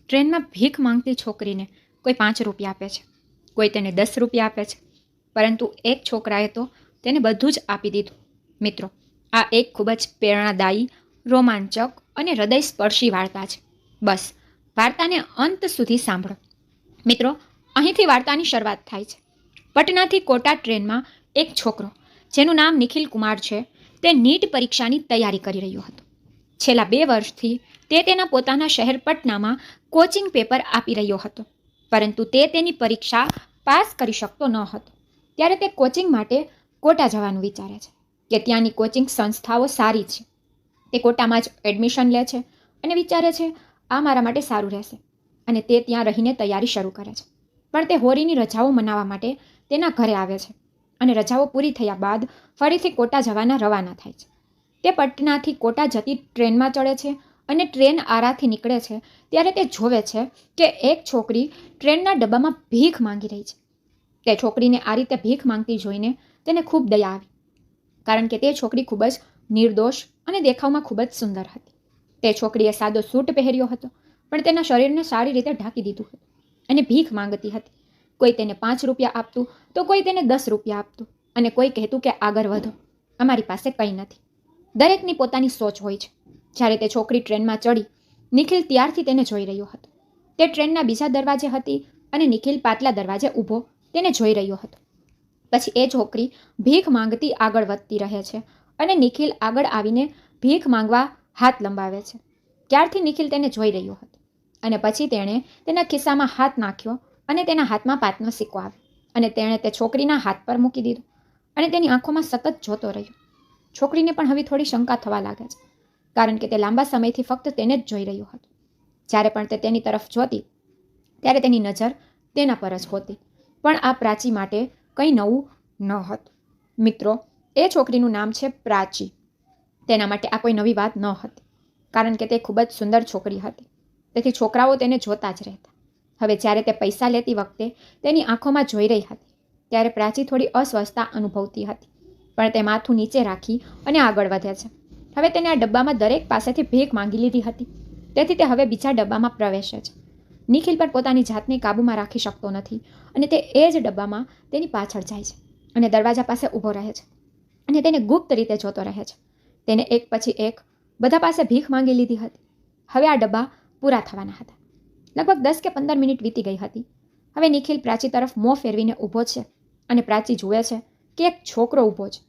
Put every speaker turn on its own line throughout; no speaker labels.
ટ્રેનમાં ભીખ માંગતી છોકરીને કોઈ 5 રૂપિયા આપે છે, કોઈ તેને 10 રૂપિયા આપે છે, પરંતુ એક છોકરાએ તો તેને બધું જ આપી દીધું. મિત્રો, આ એક ખૂબ જ પ્રેરણાદાયી, રોમાંચક અને હૃદયસ્પર્શી વાર્તા છે. બસ વાર્તાને અંત સુધી સાંભળો. મિત્રો, અહીંથી વાર્તાની શરૂઆત થાય છે. પટનાથી કોટા ટ્રેનમાં એક છોકરો, જેનું નામ નિખિલ કુમાર છે, તે નીટ પરીક્ષાની તૈયારી કરી રહ્યો હતો. છેલ્લા 2 વર્ષથી તે તેના પોતાના શહેર પટનામાં કોચિંગ પેપર આપી રહ્યો હતો, પરંતુ તે તેની પરીક્ષા પાસ કરી શકતો ન હતો. ત્યારે તે કોચિંગ માટે કોટા જવાનું વિચારે છે કે ત્યાંની કોચિંગ સંસ્થાઓ સારી છે. તે કોટામાં જ એડમિશન લે છે અને વિચારે છે આ મારા માટે સારું રહેશે, અને તે ત્યાં રહીને તૈયારી શરૂ કરે છે. પણ તે હોળીની રજાઓ મનાવવા માટે તેના ઘરે આવે છે અને રજાઓ પૂરી થયા બાદ ફરીથી કોટા જવાના રવાના થાય છે. તે પટનાથી કોટા જતી ટ્રેનમાં ચડે છે અને ટ્રેન આરાથી નીકળે છે ત્યારે તે જોવે છે કે એક છોકરી ટ્રેનના ડબ્બામાં ભીખ માંગી રહી છે. તે છોકરીને આ રીતે ભીખ માંગતી જોઈને તેને ખૂબ દયા આવી, કારણ કે તે છોકરી ખૂબ જ નિર્દોષ અને દેખાવમાં ખૂબ જ સુંદર હતી. તે છોકરીએ સાદો સૂટ પહેર્યો હતો, પણ તેના શરીરને સારી રીતે ઢાંકી દીધું હતું અને ભીખ માંગતી હતી. કોઈ તેને 5 રૂપિયા આપતું તો કોઈ તેને 10 રૂપિયા આપતું, અને કોઈ કહેતું કે આગળ વધો, અમારી પાસે કંઈ નથી. દરેકની પોતાની સોચ હોય છે. જ્યારે તે છોકરી ટ્રેનમાં ચડી, નિખિલ ત્યારથી તેને જોઈ રહ્યો હતો. તે ટ્રેનના બીજા દરવાજે હતી અને નિખિલ પાછલા દરવાજે ઊભો તેને જોઈ રહ્યો હતો. પછી એ છોકરી ભીખ માંગતી આગળ વધતી રહે છે અને નિખિલ આગળ આવીને ભીખ માંગવા હાથ લંબાવે છે. ત્યારથી નિખિલ તેને જોઈ રહ્યો હતો, અને પછી તેણે તેના ખિસ્સામાં હાથ નાખ્યો અને તેના હાથમાં 5નો સિક્કો આવ્યો, અને તેણે તે છોકરીના હાથ પર મૂકી દીધો અને તેની આંખોમાં સતત જોતો રહ્યો. છોકરીને પણ હવે થોડી શંકા થવા લાગે છે, કારણ કે તે લાંબા સમયથી ફક્ત તેને જ જોઈ રહ્યો હતો. જ્યારે પણ તે તેની તરફ જોતી ત્યારે તેની નજર તેના પર જ હોતી. પણ આ પ્રાચી માટે કંઈ નવું ન હતું. મિત્રો, એ છોકરીનું નામ છે પ્રાચી. તેના માટે આ કોઈ નવી વાત ન હતી, કારણ કે તે ખૂબ જ સુંદર છોકરી હતી. તેથી છોકરાઓ તેને જોતા જ રહેતા. હવે જ્યારે તે પૈસા લેતી વખતે તેની આંખોમાં જોઈ રહી હતી, ત્યારે પ્રાચી થોડી અસ્વસ્થતા અનુભવતી હતી, પણ તે માથું નીચે રાખી અને આગળ વધે છે. હવે તેને આ ડબ્બામાં દરેક પાસેથી ભીખ માંગી લીધી હતી, તેથી તે હવે બીજા ડબ્બામાં પ્રવેશે છે. નિખિલ પર પોતાની જાતને કાબૂમાં રાખી શકતો નથી, અને તે એ જ ડબ્બામાં તેની પાછળ જાય છે અને દરવાજા પાસે ઊભો રહે છે અને તેને ગુપ્ત રીતે જોતો રહે છે. તેને એક પછી એક બધા પાસે ભીખ માંગી લીધી હતી. હવે આ ડબ્બા પૂરા થવાના હતા. લગભગ 10 કે 15 મિનિટ વીતી ગઈ હતી. હવે નિખિલ પ્રાચી તરફ મોં ફેરવીને ઊભો છે, અને પ્રાચી જુએ છે કે એક છોકરો ઊભો છે.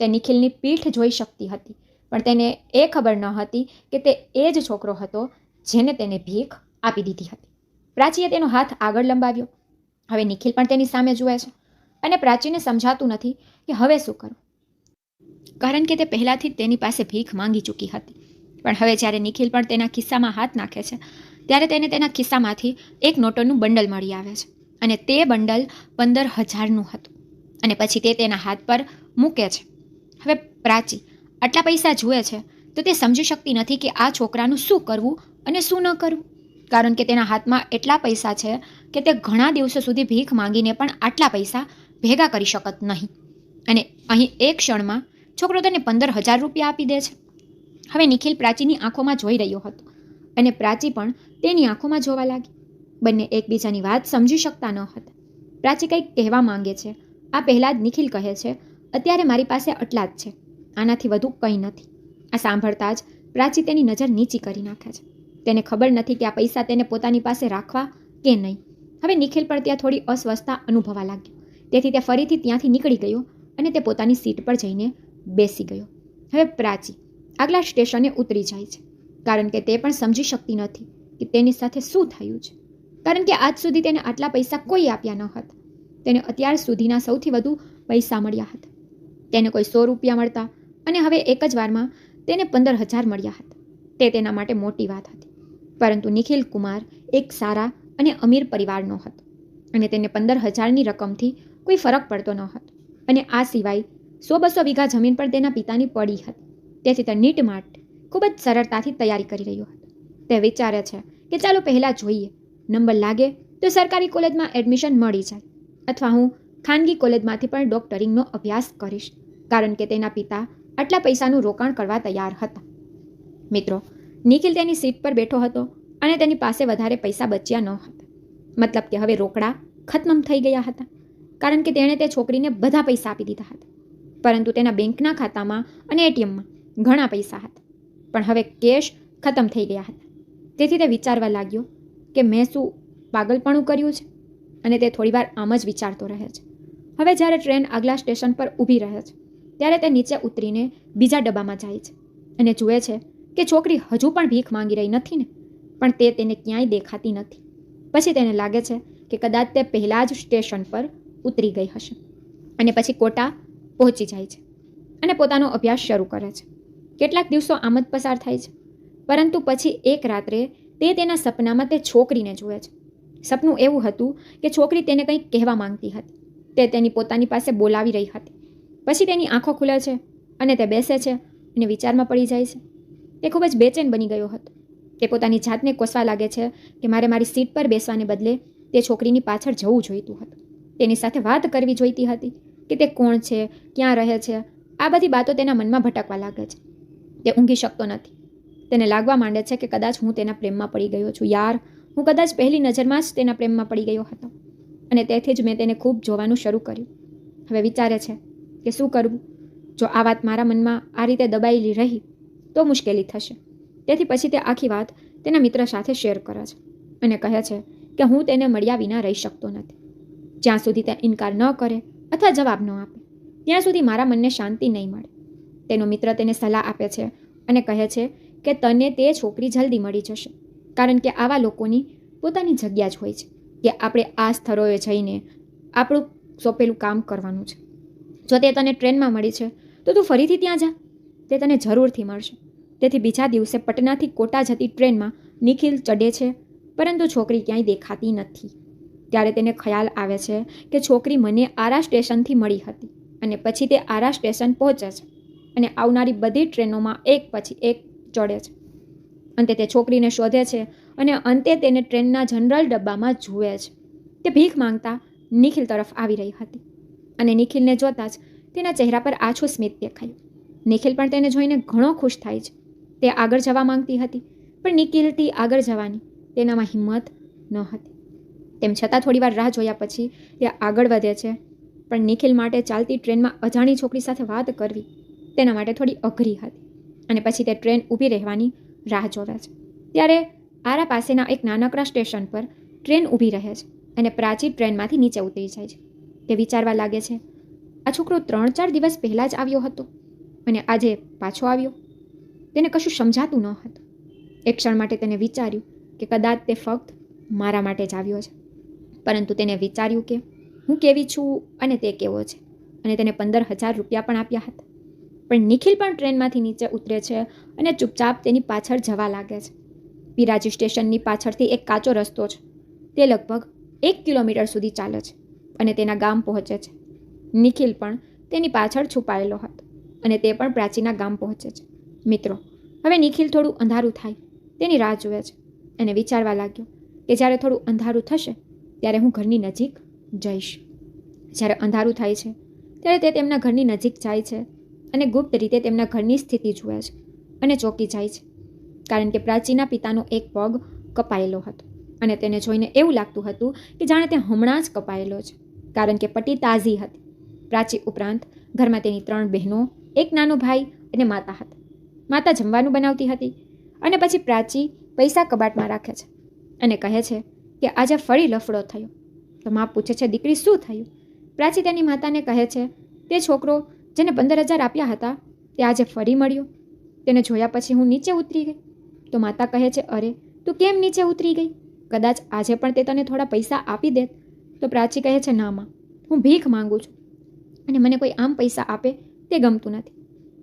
તે નિખિલની પીઠ જોઈ શકતી હતી, પણ તેને એ ખબર ન હતી કે તે એ જ છોકરો હતો જેને તેને ભીખ આપી દીધી હતી. પ્રાચીએ તેનો હાથ આગળ લંબાવ્યો. હવે નિખિલ પણ તેની સામે જુએ છે, અને પ્રાચીને સમજાતું નથી કે હવે શું કરવું, કારણ કે તે પહેલાથી જ તેની પાસે ભીખ માંગી ચૂકી હતી. પણ હવે જ્યારે નિખિલ પણ તેના ખિસ્સામાં હાથ નાખે છે, ત્યારે તેને તેના ખિસ્સામાંથી એક નોટોનું બંડલ મળી આવે છે, અને તે બંડલ 15,000નું હતું. અને પછી તે તેના હાથ પર મૂકે છે. હવે પ્રાચી આટલા પૈસા જુએ છે તો તે સમજી શકતી નથી કે આ છોકરાનું શું કરવું અને શું ન કરવું, કારણ કે તેના હાથમાં એટલા પૈસા છે કે તે ઘણા દિવસો સુધી ભીખ માંગીને પણ આટલા પૈસા ભેગા કરી શકત નહીં. અને અહીં એક ક્ષણમાં છોકરો તેને 15,000 રૂપિયા આપી દે છે. હવે નિખિલ પ્રાચીની આંખોમાં જોઈ રહ્યો હતો, અને પ્રાચી પણ તેની આંખોમાં જોવા લાગી. બંને એકબીજાની વાત સમજી શકતા ન હતા. પ્રાચી કંઈક કહેવા માંગે છે. આ પહેલાં જ નિખિલ કહે છે, અત્યારે મારી પાસે આટલા જ છે, આનાથી વધુ કંઈ નથી. આ સાંભળતા જ પ્રાચી તેની નજર નીચી કરી નાખે છે. તેને ખબર નથી કે આ પૈસા તેને પોતાની પાસે રાખવા કે નહીં. હવે નિખિલ પણ ત્યાં થોડી અસ્વસ્થતા અનુભવવા લાગ્યો, તેથી તે ફરીથી ત્યાંથી નીકળી ગયો અને તે પોતાની સીટ પર જઈને બેસી ગયો. હવે પ્રાચી આગલા સ્ટેશને ઉતરી જાય છે, કારણ કે તે પણ સમજી શકતી નથી કે તેની સાથે શું થયું છે, કારણ કે આજ સુધી તેને આટલા પૈસા કોઈ આપ્યા ન હતા. તેને અત્યાર સુધીના સૌથી વધુ પૈસા મળ્યા હતા. તેને કોઈ 100 રૂપિયા મળતા, અને હવે એક જ વારમાં તેને 15,000 મળ્યા હતા. તે તેના માટે મોટી વાત હતી. પરંતુ નિખિલ કુમાર એક સારા અને અમીર પરિવારનો હતો, અને તેને 15,000ની રકમથી કોઈ ફરક પડતો ન હતો. અને આ સિવાય 100-200 વીઘા જમીન પણ તેના પિતાની પડી હતી. તેથી તે નીટ માટે ખૂબ જ સરળતાથી તૈયારી કરી રહ્યો હતો. તે વિચારે છે કે ચાલો પહેલાં જોઈએ, નંબર લાગે તો સરકારી કોલેજમાં એડમિશન મળી જાય, અથવા હું ખાનગી કોલેજમાંથી પણ ડોક્ટરિંગનો અભ્યાસ કરીશ, કારણ કે તેના પિતા આટલા પૈસાનું રોકાણ કરવા તૈયાર હતા. મિત્રો, નિખિલ તેની સીટ પર બેઠો હતો અને તેની પાસે વધારે પૈસા બચ્યા ન હતા. મતલબ કે હવે રોકડા ખત્મ થઈ ગયા હતા, કારણ કે તેણે તે છોકરીને બધા પૈસા આપી દીધા હતા. પરંતુ તેના બેંકના ખાતામાં અને એટીએમમાં ઘણા પૈસા હતા, પણ હવે કેશ ખતમ થઈ ગયા હતા. તેથી તે વિચારવા લાગ્યો કે મેં શું પાગલપણું કર્યું છે, અને તે થોડીવાર આમ જ વિચારતો રહે છે. હવે જ્યારે ટ્રેન આગલા સ્ટેશન પર ઊભી રહે છે, ત્યારે તે નીચે ઉતરીને બીજા ડબ્બામાં જાય છે અને જુએ છે કે છોકરી હજુ પણ ભીખ માંગી રહી નથી ને, પણ તે તેને ક્યાંય દેખાતી નથી. પછી તેને લાગે છે કે કદાચ તે પહેલાં જ સ્ટેશન પર ઉતરી ગઈ હશે, અને પછી કોટા પહોંચી જાય છે અને પોતાનો અભ્યાસ શરૂ કરે છે. કેટલાક દિવસો આમ જ પસાર થાય છે, પરંતુ પછી એક રાત્રે તે તેના સપનામાં તે છોકરીને જુએ છે. સપનું એવું હતું કે છોકરી તેને કંઈક કહેવા માંગતી હતી. તે તેની પોતાની પાસે બોલાવી રહી હતી. પછી તેની આંખો ખુલે છે અને તે બેસે છે અને વિચારમાં પડી જાય છે. તે ખૂબ જ બેચેન બની ગયો હતો. તે પોતાની જાતને કોસવા લાગે છે કે મારે મારી સીટ પર બેસવાને બદલે તે છોકરીની પાછળ જવું જોઈતું હતું. તેની સાથે વાત કરવી જોઈતી હતી કે તે કોણ છે, ક્યાં રહે છે. આ બધી બાતો તેના મનમાં ભટકવા લાગે છે. તે ઊંઘી શકતો નથી. તેને લાગવા માંડે છે કે કદાચ હું તેના પ્રેમમાં પડી ગયો છું. યાર, હું કદાચ પહેલી નજરમાં જ તેના પ્રેમમાં પડી ગયો હતો, અને તેથી જ મેં તેને ખૂબ જોવાનું શરૂ કર્યું. હવે વિચારે છે કે શું કરવું. જો આ વાત મારા મનમાં આ રીતે દબાયેલી રહી તો મુશ્કેલી થશે. તેથી પછી તે આખી વાત તેના મિત્ર સાથે શેર કરે છે અને કહે છે કે હું તેને મળ્યા વિના રહી શકતો નથી. જ્યાં સુધી તે ઇનકાર ન કરે અથવા જવાબ ન આપે, ત્યાં સુધી મારા મનને શાંતિ નહીં મળે. તેનો મિત્ર તેને સલાહ આપે છે અને કહે છે કે તને તે છોકરી જલ્દી મળી જશે, કારણ કે આવા લોકોની પોતાની જગ્યા જ હોય છે કે આપણે આ સ્થળોએ જઈને આપણું સોંપેલું કામ કરવાનું છે. જો તે તને ટ્રેનમાં મળી છે તો તું ફરીથી ત્યાં જા, તે તને જરૂરથી મળશે. તેથી બીજા દિવસે પટનાથી કોટા જતી ટ્રેનમાં નિખિલ ચડે છે, પરંતુ છોકરી ક્યાંય દેખાતી નથી. ત્યારે તેને ખ્યાલ આવે છે કે છોકરી મને આરા સ્ટેશનથી મળી હતી, અને પછી તે આરા સ્ટેશન પહોંચે છે અને આવનારી બધી ટ્રેનોમાં એક પછી એક ચડે છે. અંતે તે છોકરીને શોધે છે અને અંતે તેને ટ્રેનના જનરલ ડબ્બામાં જુએ છે. તે ભીખ માંગતા નિખિલ તરફ આવી રહી હતી, અને નિખિલને જોતાં જ તેના ચહેરા પર આછું સ્મિત દેખાયું. નિખિલ પણ તેને જોઈને ઘણો ખુશ થાય છે. તે આગળ જવા માંગતી હતી, પણ નિખિલથી આગળ જવાની તેનામાં હિંમત ન હતી. તેમ છતાં થોડીવાર રાહ જોયા પછી તે આગળ વધે છે, પણ નિખિલ માટે ચાલતી ટ્રેનમાં અજાણી છોકરી સાથે વાત કરવી તેના માટે થોડી અઘરી હતી, અને પછી તે ટ્રેન ઊભી રહેવાની રાહ જોવે છે. ત્યારે આરા પાસેના એક નાનકડા સ્ટેશન પર ટ્રેન ઊભી રહે છે અને પ્રાચી ટ્રેનમાંથી નીચે ઉતરી જાય છે. તે વિચારવા લાગે છે, આ છોકરો 3-4 દિવસ પહેલાં જ આવ્યો હતો અને આજે પાછો આવ્યો. તેને કશું સમજાતું ન હતું. એક ક્ષણ માટે તેને વિચાર્યું કે કદાચ તે ફક્ત મારા માટે જ આવ્યો છે, પરંતુ તેને વિચાર્યું કે હું કેવી છું અને તે કેવો છે, અને તેને 15,000 રૂપિયા પણ આપ્યા હતા. પણ નિખિલ પણ ટ્રેનમાંથી નીચે ઉતરે છે અને ચૂપચાપ તેની પાછળ જવા લાગે છે. પીરાજી સ્ટેશનની પાછળથી એક કાચો રસ્તો છે. તે લગભગ 1 કિલોમીટર સુધી ચાલે છે અને તેના ગામ પહોંચે છે. નિખિલ પણ તેની પાછળ છુપાયેલો હતો અને તે પણ પ્રાચીના ગામ પહોંચે છે. મિત્રો, હવે નિખિલ થોડું અંધારું થાય તેની રાહ જુએ છે અને વિચારવા લાગ્યો કે જ્યારે થોડું અંધારું થશે ત્યારે હું ઘરની નજીક જઈશ. જ્યારે અંધારું થાય છે ત્યારે તે તેમના ઘરની નજીક જાય છે અને ગુપ્ત રીતે તેમના ઘરની સ્થિતિ જુએ છે અને ચોંકી જાય છે, કારણ કે પ્રાચીના પિતાનો એક પગ કપાયેલો હતો અને તેને જોઈને એવું લાગતું હતું કે જાણે તે હમણાં જ કપાયેલો છે, કારણ કે પટ્ટી તાજી હતી. પ્રાચી ઉપરાંત ઘરમાં તેની 3 બહેનો, એક નાનો ભાઈ અને માતા હતા. માતા જમવાનું બનાવતી હતી અને પછી પ્રાચી પૈસા કબાટમાં રાખે છે અને કહે છે કે આજે ફરી લફડો થયો. તો મા પૂછે છે, દીકરી શું થયું? પ્રાચી તેની માતાને કહે છે, તે છોકરો જેને 15,000 આપ્યા હતા તે આજે ફરી મળ્યો. તેને જોયા પછી હું નીચે ઉતરી ગઈ. તો માતા કહે છે, અરે તું કેમ નીચે ઉતરી ગઈ? કદાચ આજે પણ તે તને થોડા પૈસા આપી દેત. તો પ્રાચી કહે છે, ના માં, હું ભીખ માંગુ છું અને મને કોઈ આમ પૈસા આપે તે ગમતું નથી.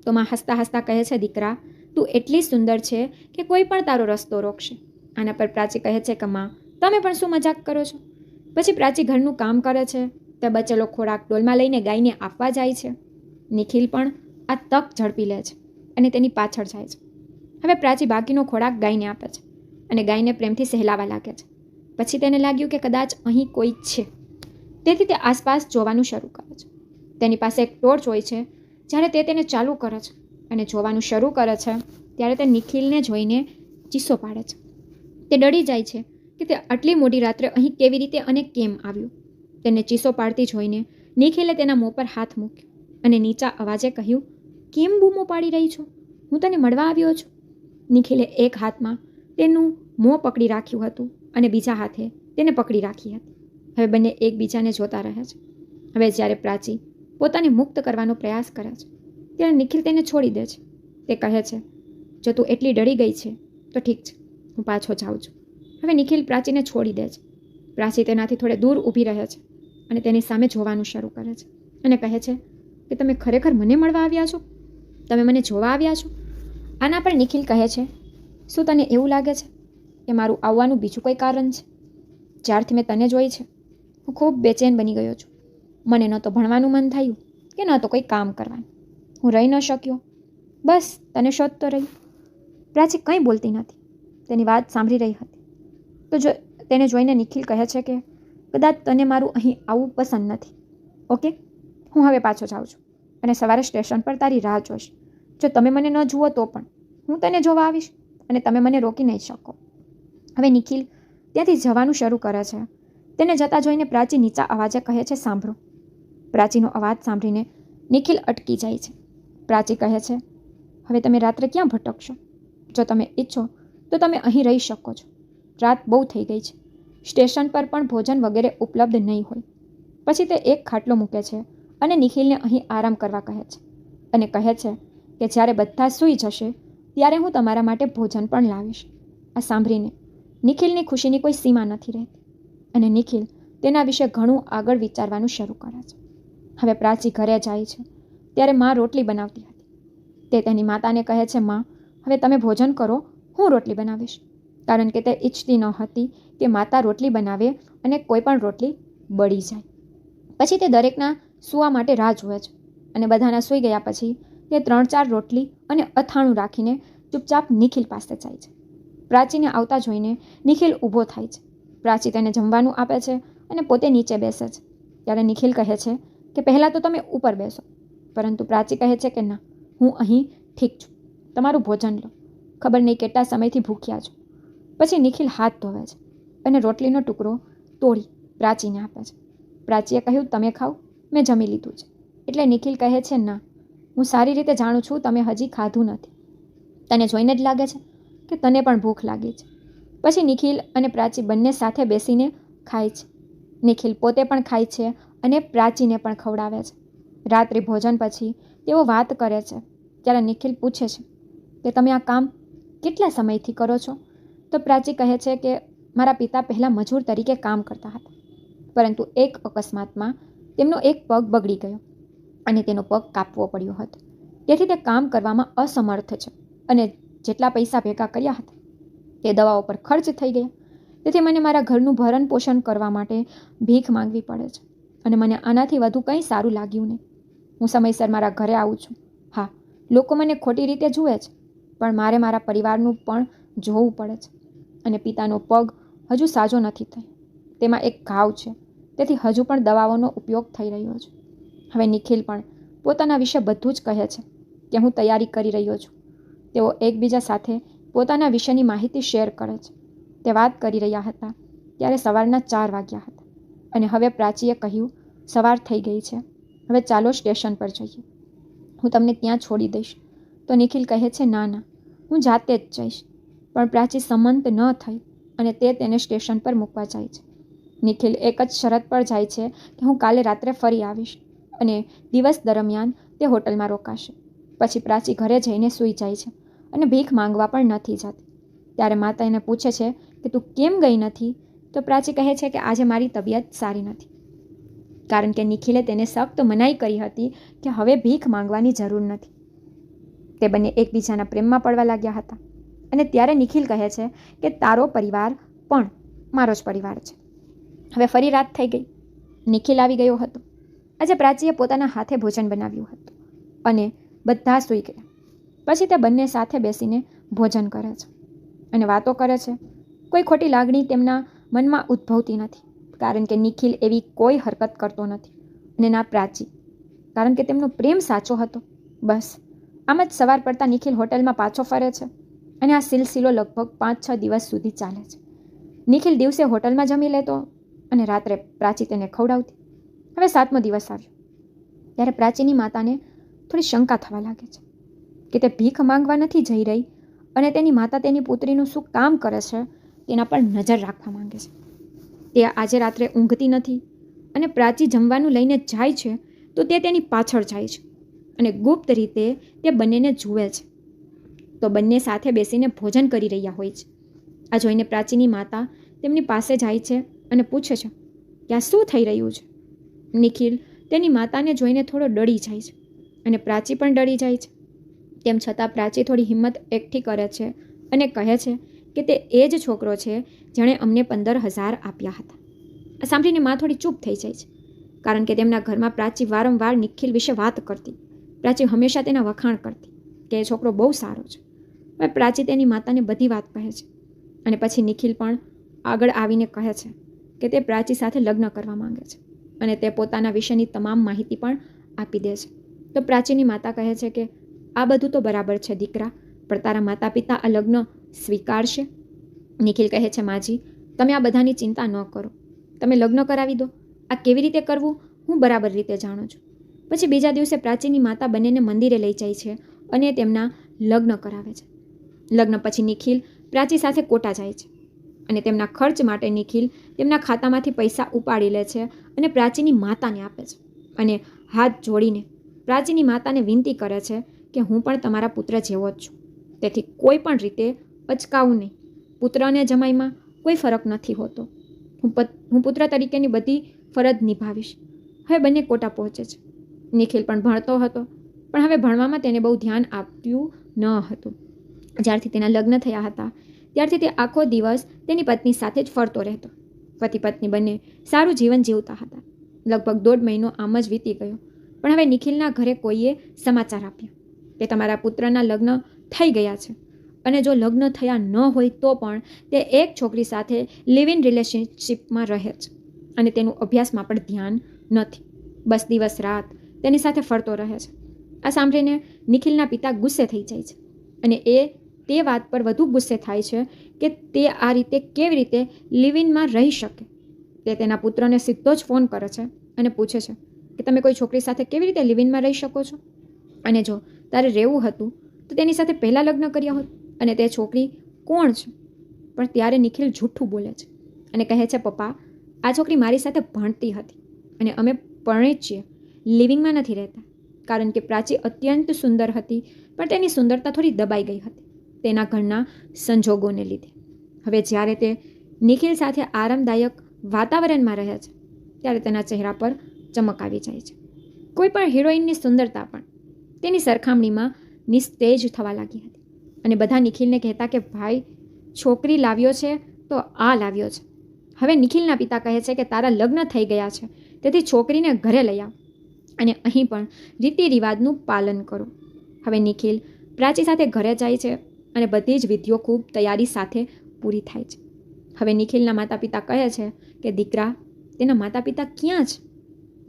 તો માં હસતા હસતા કહે છે, દીકરા, તું એટલી સુંદર છે કે કોઈ પણ તારો રસ્તો રોકશે. આના પર પ્રાચી કહે છે કે માં, તમે પણ શું મજાક કરો છો? પછી પ્રાચી ઘરનું કામ કરે છે. તે બચેલો ખોરાક ડોલમાં લઈને ગાયને આપવા જાય છે. નિખિલ પણ આ તક ઝડપી લે છે અને તેની પાછળ જાય છે. હવે પ્રાચી બાકીનો ખોરાક ગાયને આપે છે અને ગાયને પ્રેમથી સહેલાવા લાગે છે. પછી તેને લાગ્યું કે કદાચ અહીં કોઈ છે, તેથી તે આસપાસ જોવાનું શરૂ કરે છે. તેની પાસે એક ટોર્ચ હોય છે. જ્યારે તે તેને ચાલુ કરે છે અને જોવાનું શરૂ કરે છે ત્યારે તે નિખિલને જોઈને ચીસો પાડે છે. તે ડરી જાય છે કે તે આટલી મોડી રાત્રે અહીં કેવી રીતે અને કેમ આવ્યું. તેને ચીસો પાડતી જોઈને નિખિલે તેના મોં પર હાથ મૂક્યો અને નીચા અવાજે કહ્યું, કેમ બૂમો પાડી રહી છો? હું તને મળવા આવ્યો છું. નિખિલે એક હાથમાં તેનું મોં પકડી રાખ્યું હતું અને બીજા હાથે તેને પકડી રાખી હતી. હવે બંને એકબીજાને જોતા રહે છે. હવે જ્યારે પ્રાચી પોતાને મુક્ત કરવાનો પ્રયાસ કરે છે ત્યારે નિખિલ તેને છોડી દે છે. તે કહે છે, જો તું એટલી ડરી ગઈ છે તો ઠીક છે, હું પાછો જાઉં છું. હવે નિખિલ પ્રાચીને છોડી દે છે. પ્રાચી તેનાથી થોડે દૂર ઊભી રહે છે અને તેની સામે જોવાનું શરૂ કરે છે અને કહે છે કે તમે ખરેખર મને મળવા આવ્યા છો? તમે મને જોવા આવ્યા છો? આના પર નિખિલ કહે છે, શું તને એવું લાગે છે કે મારું આવવાનું બીજું કોઈ કારણ છે? જ્યારથી મેં તને જોઈ છે હું ખૂબ બેચેન બની ગયો છું. મને ન તો ભણવાનું મન થયું કે ન તો કોઈ કામ કરવાનું. હું રહી ન શક્યો, બસ તને શોધતો રહી. પ્રાચી કંઈ બોલતી નથી, તેની વાત સાંભળી રહી હતી. તો જો તેને જોઈને નિખિલ કહે છે કે કદાચ તને મારું અહીં આવવું પસંદ નથી. ઓકે, હું હવે પાછો જાઉં છું અને સવારે સ્ટેશન પર તારી રાહ જોઈશ. જો તમે મને ન જુઓ તો પણ હું તને જોવા આવીશ અને તમે મને રોકી નહીં શકો. હવે નિખિલ ત્યાંથી જવાનું શરૂ કરે છે. તેને જતા જોઈને પ્રાચી નીચા અવાજે કહે છે, સાંભળો. પ્રાચીનો અવાજ સાંભળીને નિખિલ અટકી જાય છે. પ્રાચી કહે છે, હવે તમે રાત્રે ક્યાં ભટકશો? જો તમે ઈચ્છો તો તમે અહીં રહી શકો છો. રાત બહુ થઈ ગઈ છે. સ્ટેશન પર પણ ભોજન વગેરે ઉપલબ્ધ નહીં હોય. પછી તે એક ખાટલો મૂકે છે અને નિખિલને અહીં આરામ કરવા કહે છે અને કહે છે કે જ્યારે બધા સૂઈ જશે ત્યારે હું તમારા માટે ભોજન પણ લાવીશ. આ સાંભળીને નિખિલની ખુશીની કોઈ સીમા નથી રહેતી અને નિખિલ તેના વિશે ઘણું આગળ વિચારવાનું શરૂ કરે છે. હવે પ્રાચી ઘરે જાય છે ત્યારે માં રોટલી બનાવતી હતી. તે તેની માતાને કહે છે, માં, હવે તમે ભોજન કરો, હું રોટલી બનાવીશ. કારણ કે તે ઈચ્છતી ન હતી કે માતા રોટલી બનાવે અને કોઈ પણ રોટલી બળી જાય. પછી તે દરેકના સૂવા માટે રાહ જુએ છે અને બધાના સૂઈ ગયા પછી તે 3-4 રોટલી અને અથાણું રાખીને ચૂપચાપ નિખિલ પાસે જાય છે. પ્રાચીને આવતા જોઈને નિખિલ ઊભો થાય છે. પ્રાચી તેને જમવાનું આપે છે અને પોતે નીચે બેસે છે. ત્યારે નિખિલ કહે છે કે પહેલાં તો તમે ઉપર બેસો. પરંતુ પ્રાચી કહે છે કે ના, હું અહીં ઠીક છું, તમારું ભોજન લો. ખબર નહીં કેટલા સમયથી ભૂખ્યા છો. પછી નિખિલ હાથ ધોવે છે અને રોટલીનો ટુકડો તોડી પ્રાચીને આપે છે. પ્રાચીએ કહ્યું, તમે ખાઓ, મેં જમી લીધું છે. એટલે નિખિલ કહે છે, ના, હું સારી રીતે જાણું છું તમે હજી ખાધું નથી. તને જોઈને જ લાગે છે કે તને પણ ભૂખ લાગી છે. પછી નિખિલ અને પ્રાચી બંને સાથે બેસીને ખાય છે. નિખિલ પોતે પણ ખાય છે અને પ્રાચીને પણ ખવડાવે છે. રાત્રિ ભોજન પછી તેઓ વાત કરે છે. ત્યારે નિખિલ પૂછે છે કે તમે આ કામ કેટલા સમયથી કરો છો? તો પ્રાચી કહે છે કે મારા પિતા પહેલાં મજૂર તરીકે કામ કરતા હતા, પરંતુ એક અકસ્માતમાં તેમનો એક પગ બગડી ગયો અને તેનો પગ કાપવો પડ્યો હતો. તેથી તે કામ કરવામાં અસમર્થ છે અને જેટલા પૈસા ભેગા કર્યા હતા તે દવાઓ પર ખર્ચ થઈ ગયા. તેથી મને મારા ઘરનું ભરણ પોષણ કરવા માટે ભીખ માંગવી પડે છે અને મને આનાથી વધુ કંઈ સારું લાગ્યું નહીં. હું સમયસર મારા ઘરે આવું છું. હા, લોકો મને ખોટી રીતે જુએ છે, પણ મારે મારા પરિવારનું પણ જોવું પડે છે. અને પિતાનો પગ હજુ સાજો નથી થયો, તેમાં એક ઘાવ છે, તેથી હજુ પણ દવાઓનો ઉપયોગ થઈ રહ્યો છે. હવે નિખિલ પણ પોતાના વિશે બધું જ કહે છે કે હું તૈયારી કરી રહ્યો છું. તેઓ એકબીજા સાથે પોતાના વિશેની માહિતી શેર કરે છે. તે વાત કરી રહ્યા હતા ત્યારે સવારના 4 વાગ્યા હતા અને હવે પ્રાચીએ કહ્યું, સવાર થઈ ગઈ છે, હવે ચાલો સ્ટેશન પર જઈએ. હું તમને ત્યાં છોડી દઈશ. તો નિખિલ કહે છે, ના ના, હું જાતે જ જઈશ. પણ પ્રાચી સંમત ન થઈ અને તે તેને સ્ટેશન પર મૂકવા જાય છે. નિખિલ એક જ શરત પર જાય છે કે હું કાલે રાત્રે ફરી આવીશ અને દિવસ દરમિયાન તે હોટલમાં રોકાશે. પછી પ્રાચી ઘરે જઈને સૂઈ જાય છે અને ભીખ માંગવા પણ નથી જતી. ત્યારે માતા એને પૂછે છે કે તું કેમ ગઈ નથી? તો પ્રાચી કહે છે કે આજે મારી તબિયત સારી નથી. કારણ કે નિખિલે તેને સખ્ત મનાઈ કરી હતી કે હવે ભીખ માંગવાની જરૂર નથી. તે બંને એકબીજાના પ્રેમમાં પડવા લાગ્યા હતા અને ત્યારે નિખિલ કહે છે કે તારો પરિવાર પણ મારો જ પરિવાર છે. હવે ફરી રાત થઈ ગઈ. નિખિલ આવી ગયો હતો. આજે પ્રાચીએ પોતાના હાથે ભોજન બનાવ્યું હતું અને બધા સૂઈ ગયા. પછી તે બંને સાથે બેસીને ભોજન કરે છે અને વાતો કરે છે. કોઈ ખોટી લાગણી તેમના મનમાં ઉદ્ભવતી નથી, કારણ કે નિખિલ એવી કોઈ હરકત કરતો નથી અને ના પ્રાચી, કારણ કે તેમનો પ્રેમ સાચો હતો. બસ આમ જ સવાર પડતા નિખિલ હોટલમાં પાછો ફરે છે અને આ સિલસિલો લગભગ 5-6 દિવસ સુધી ચાલે છે. નિખિલ દિવસે હોટલમાં જમી લેતો અને રાત્રે પ્રાચી તેને ખવડાવતી. હવે 7મો દિવસ આવ્યો ત્યારે પ્રાચીની માતાને થોડી શંકા થવા લાગે છે કે તે ભીખ માંગવા નથી જઈ રહી અને તેની માતા તેની પુત્રીનું શું કામ કરે છે તેના પર નજર રાખવા માંગે છે. તે આજે રાત્રે ઊંઘતી નથી અને પ્રાચી જમવાનું લઈને જાય છે તો તે તેની પાછળ જાય છે અને ગુપ્ત રીતે તે બંનેને જુએ છે તો બંને સાથે બેસીને ભોજન કરી રહ્યા હોય છે. આ જોઈને પ્રાચીની માતા તેમની પાસે જાય છે અને પૂછે છે કે આ શું થઈ રહ્યું છે. નિખિલ તેની માતાને જોઈને થોડો ડરી જાય છે અને પ્રાચી પણ ડરી જાય છે. તેમ છતાં પ્રાચી થોડી હિંમત એકઠી કરે છે અને કહે છે કે તે એ જ છોકરો છે જેણે અમને 15,000 આપ્યા હતા. આ સાંભળીને માં થોડી ચૂપ થઈ જાય છે કારણ કે તેમના ઘરમાં પ્રાચી વારંવાર નિખિલ વિશે વાત કરતી. પ્રાચી હંમેશા તેના વખાણ કરતી કે એ છોકરો બહુ સારો છે. હવે પ્રાચી તેની માતાને બધી વાત કહે છે અને પછી નિખિલ પણ આગળ આવીને કહે છે કે તે પ્રાચી સાથે લગ્ન કરવા માંગે છે અને તે પોતાના વિશેની તમામ માહિતી પણ આપી દે છે. તો પ્રાચીની માતા કહે છે કે આ બધું તો બરાબર છે દીકરા, પણ તારા માતા પિતા આ લગ્ન સ્વીકારશે? નિખિલ કહે છે માજી, તમે આ બધાની ચિંતા ન કરો, તમે લગ્ન કરાવી દો. આ કેવી રીતે કરવું હું બરાબર રીતે જાણું છું. પછી બીજા દિવસે પ્રાચીની માતા બંનેને મંદિરે લઈ જાય છે અને તેમના લગ્ન કરાવે છે. લગ્ન પછી નિખિલ પ્રાચી સાથે કોટા જાય છે અને તેમના ખર્ચ માટે નિખિલ તેમના ખાતામાંથી પૈસા ઉપાડી લે છે અને પ્રાચીની માતાને આપે છે અને હાથ જોડીને પ્રાચીની માતાને વિનંતી કરે છે કે હું પણ તમારા પુત્ર જેવો જ છું, તેથી કોઈ પણ રીતે અચકાવું નહીં. પુત્ર અને જમાઈમાં કોઈ ફરક નથી હોતો. હું પુત્ર તરીકેની બધી ફરજ નિભાવીશ. હવે બંને કોટા પહોંચે છે. નિખિલ પણ ભણતો હતો પણ હવે ભણવામાં તેને બહુ ધ્યાન આપ્યું ન હતું. જ્યારથી તેના લગ્ન થયા હતા ત્યારથી તે આખો દિવસ તેની પત્ની સાથે જ ફરતો રહેતો. પતિ પત્ની બંને સારું જીવન જીવતા હતા. લગભગ 1.5 મહિનો આમ જ વીતી ગયો પણ હવે નિખિલના ઘરે કોઈએ સમાચાર આપ્યા કે તમારા પુત્રના લગ્ન થઈ ગયા છે અને જો લગ્ન થયા ન હોય તો પણ તે એક છોકરી સાથે લિવ ઇન રિલેશનશિપમાં રહે છે અને તેનું અભ્યાસમાં પણ ધ્યાન નથી. બસ દિવસ રાત તેની સાથે ફરતો રહે છે. આ સાંભળીને નિખિલના પિતા ગુસ્સે થઈ જાય છે અને તે વાત પર વધુ ગુસ્સે થાય છે કે તે આ રીતે કેવી રીતે લિવ ઇનમાં રહી શકે. તે તેના પુત્રને સીધો જ ફોન કરે છે અને પૂછે છે કે તમે કોઈ છોકરી સાથે કેવી રીતે લિવ ઇનમાં રહી શકો છો, અને જો તારે રહેવું હતું તો તેની સાથે પહેલાં લગ્ન કર્યા હોત, અને તે છોકરી કોણ છે? પણ ત્યારે નિખિલ જૂઠું બોલે છે અને કહે છે પપ્પા, આ છોકરી મારી સાથે ભણતી હતી અને અમે પરણિત છીએ, લિવિંગમાં નથી રહેતા. કારણ કે પ્રાચી અત્યંત સુંદર હતી પણ તેની સુંદરતા થોડી દબાઈ ગઈ હતી તેના ઘરના સંજોગોને લીધે. હવે જ્યારે તે નિખિલ સાથે આરામદાયક વાતાવરણમાં રહે છે ત્યારે તેના ચહેરા પર ચમક આવી જાય છે. કોઈ પણ હિરોઈનની સુંદરતા પણ તેની સરખામણીમાં નિસ્તેજ થવા લાગી હતી અને બધા નિખિલને કહેતા કે ભાઈ છોકરી લાવ્યો છે તો આ લાવ્યો છે. હવે નિખિલના પિતા કહે છે કે તારા લગ્ન થઈ ગયા છે તેથી છોકરીને ઘરે લઈ આવ અને અહીં પણ રીતિ રિવાજનું પાલન કરો. હવે નિખિલ પ્રાચી સાથે ઘરે જાય છે અને બધી જ વિધિઓ ખૂબ તૈયારી સાથે પૂરી થાય છે. હવે નિખિલના માતા પિતા કહે છે કે દીકરા, તેના માતા પિતા ક્યાં છે?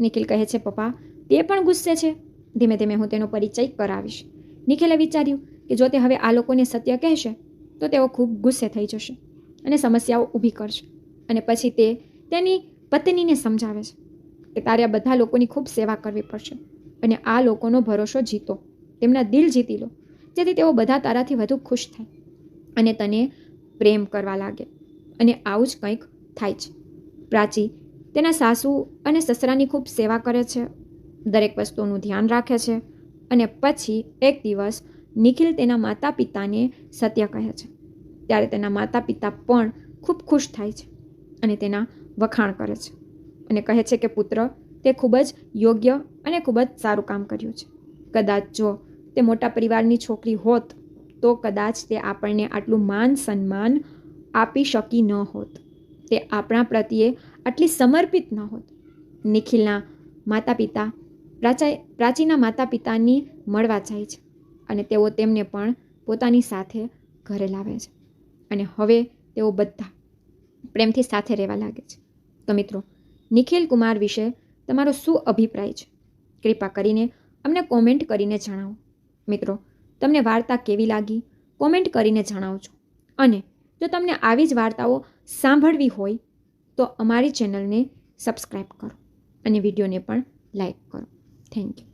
નિખિલ કહે છે પપ્પા, તે પણ ગુસ્સે છે. ધીમે ધીમે હું તેનો પરિચય કરાવીશ. નિખિલે વિચાર્યું કે જો તે હવે આ લોકોને સત્ય કહેશે તો તેઓ ખૂબ ગુસ્સે થઈ જશે અને સમસ્યાઓ ઊભી કરશે, અને પછી તે તેની પત્નીને સમજાવે છે કે તારે આ બધા લોકોની ખૂબ સેવા કરવી પડશે અને આ લોકોનો ભરોસો જીતો, તેમના દિલ જીતી લો, જેથી તેઓ બધા તારાથી વધુ ખુશ થાય અને તને પ્રેમ કરવા લાગે. અને આવું જ કંઈક થાય છે. પ્રાચી તેના સાસુ અને સસરાની ખૂબ સેવા કરે છે, દરેક વસ્તુનું ધ્યાન રાખે છે અને પછી એક દિવસ નિખિલ તેના માતા પિતાને સત્ય કહે છે. ત્યારે તેના માતા પિતા પણ ખૂબ ખુશ થાય છે અને તેના વખાણ કરે છે અને કહે છે કે પુત્ર, તે ખૂબ જ યોગ્ય અને ખૂબ જ સારું કામ કર્યું છે. કદાચ જો તે મોટા પરિવારની છોકરી હોત તો કદાચ તે આપણને આટલું માન સન્માન આપી શકી ન હોત, તે આપણા પ્રત્યે આટલી સમર્પિત ન હોત. નિખિલના માતા પિતા પ્રાચીના માતા પિતાની મળવા જાય છે અને તેઓ તેમને પણ પોતાની સાથે ઘરે લાવે છે અને હવે તેઓ બધા પ્રેમથી સાથે રહેવા લાગે છે. તો મિત્રો, નિખિલ કુમાર વિશે તમારો શું અભિપ્રાય છે? કૃપા કરીને અમને કોમેન્ટ કરીને જણાવો. મિત્રો, તમને વાર્તા કેવી લાગી કોમેન્ટ કરીને જણાવજો. અને જો તમને આવી જ વાર્તાઓ સાંભળવી હોય તો અમારી ચેનલને સબસ્ક્રાઈબ કરો અને વિડીયોને પણ લાઈક કરો. Thank you.